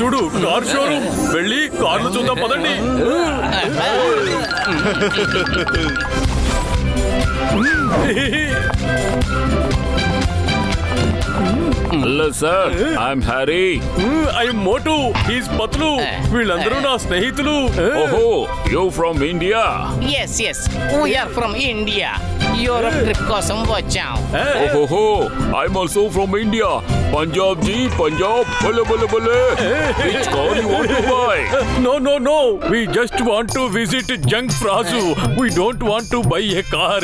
చూడు car showroom, వెళ్ళి కార్లు చూద్దాం పదండి. Hello sir, I'm Harry. I'm Motu, he's Patlu. వీళ్ళందరూ నా స్నేహితులు. ఓహో, you from India? Yes we are from India. Europe trip కోసం వచ్చాం. ఓహో, I'm also from India. Punjab ji, Punjab. బలే బలే బలే. Which car you want to buy? No. We just want to visit Jungfrau. We don't want to buy a car.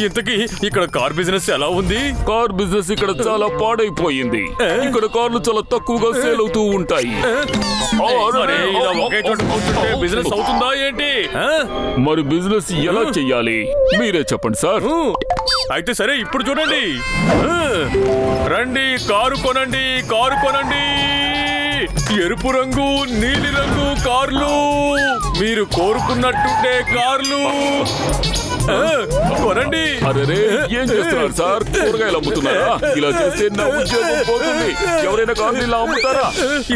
ఇంతకీ ఇక్కడ car business ఎలా ఉంది? కార్ బిజినెస్ ఇక్కడ చాలా పాడైపోయింది. ఇక్కడ కార్లు చాలా తక్కువగా సేల్ అవుతూ ఉంటాయి. అరే, ఇలా ఒకే చోట కూర్చుంటే బిజినెస్ అవుతుందా ఏంటి? మరి బిజినెస్ ఎలా చెయ్యాలి మీరే చెప్పండి సార్. అయితే సరే, ఇప్పుడు చూడండి. రండి, కారు కొనండి, కారు కొనండి. ఎరుపు రంగు, నీలి రంగు కార్లు, మీరు కోరుకున్నట్టుండే కార్లు కొనండి. అరే, ఏం చేస్తున్నారు సార్? కూరగాయలు అమ్ముతున్నారా? ఇలా చేస్తే నా ఉద్యోగం పోతుంది. ఎవరైనా కార్లు ఇలా అమ్ముతారా?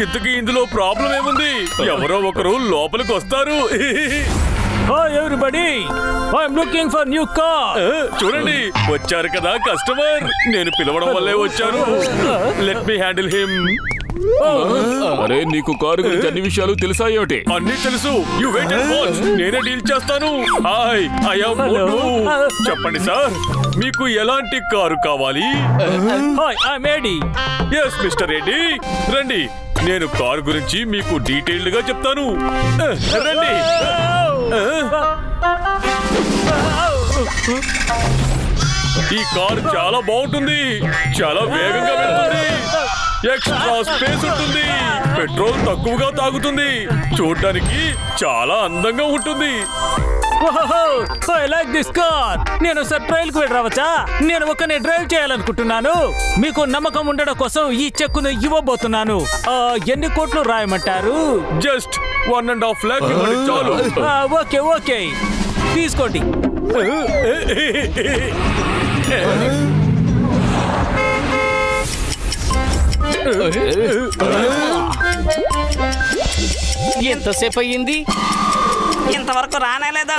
ఇంతకీ ఇందులో ప్రాబ్లం ఏముంది? ఎవరో ఒకరు లోపలికి వస్తారు. Hi everybody, I'm looking for new car. చూడండి, వచ్చారు కదా కస్టమర్. నేను పిలవడం వల్లే వచ్చారు. Let me handle him. అరే, నీకు కారు గురించి అన్ని విషయాలు తెలుసా ఏమిటి? అన్నీ తెలుసు. You wait and watch. నేనే డీల్ చేస్తాను. Hi, I am Motu. చెప్పండి సార్, మీకు ఎలాంటి కారు కావాలి? Hi, I'm Eddie. Yes mister Reddy, రండి. నేను కారు గురించి మీకు డీటెయిల్డ్ గా చెప్తాను. రండి. ఈ కారు చాలా బాగుంటుంది, చాలా వేగంగా వెళ్తుంది, ఎక్స్ట్రా స్పేస్ ఉంటుంది, పెట్రోల్ తక్కువగా తాగుతుంది, చూడడానికి చాలా అందంగా ఉంటుంది. I like this car. నేను సార్ ట్రైల్ కు వెళ్ళి రావచ్చా? నేను ఒకనే డ్రైవ్ చేయాలనుకుంటున్నాను. మీకు నమ్మకం ఉండడం కోసం ఈ చెక్కును ఇవ్వబోతున్నాను. ఎన్ని కోట్లు రాయమంటారు? జస్ట్ 1.5 lakh ఇవ్వండి చాలు. ఓకే తీసుకోండి. ఎంతసేపు అయ్యింది? ఇంతవరకు రానేలేదా?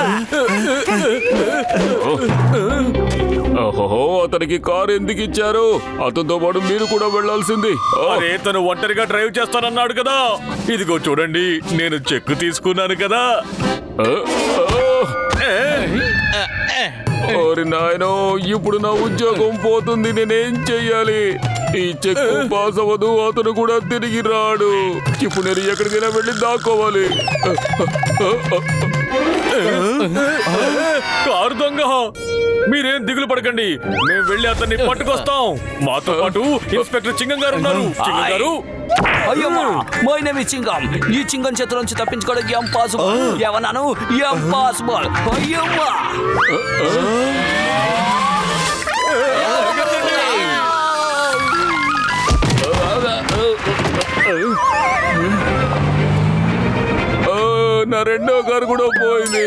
ఓహో, అతనికి కారు ఎందుకు ఇచ్చారు? అతనితో పాటు మీరు కూడా వెళ్ళాల్సింది. అరే, తను ఒంటరిగా డ్రైవ్ చేస్తానన్నాడు కదా. ఇదిగో చూడండి, నేను చెక్ తీసుకున్నాను కదా. ఓరి నాయనో, ఇప్పుడు నా ఉద్యోగం పోతుంది. నేనేం చెయ్యాలి? ఈ చెక్ పాస్ అవ్వదు, అతను కూడా తిరిగి రాడు. ఇప్పుడు నేను ఎక్కడికైనా వెళ్ళి దాక్కోవాలి. కారు దొంగ, మీరేం దిగులు పడకండి. మేము వెళ్ళి అతన్ని పట్టుకొస్తాం. మాతో పాటు ఇన్స్పెక్టర్ చింగం గారు ఉన్నారు. చింగం గారు, అయ్యమ్మా, మై నేమ్ ఇస్ చింగం. ఈ చింగం చేతుల నుంచి తప్పించుకోవడం ఇంపాసిబుల్. ఏమన్నాను? ఇంపాసిబుల్. అయ్యమ్మా, నా రెండో కారు కూడా పోయింది.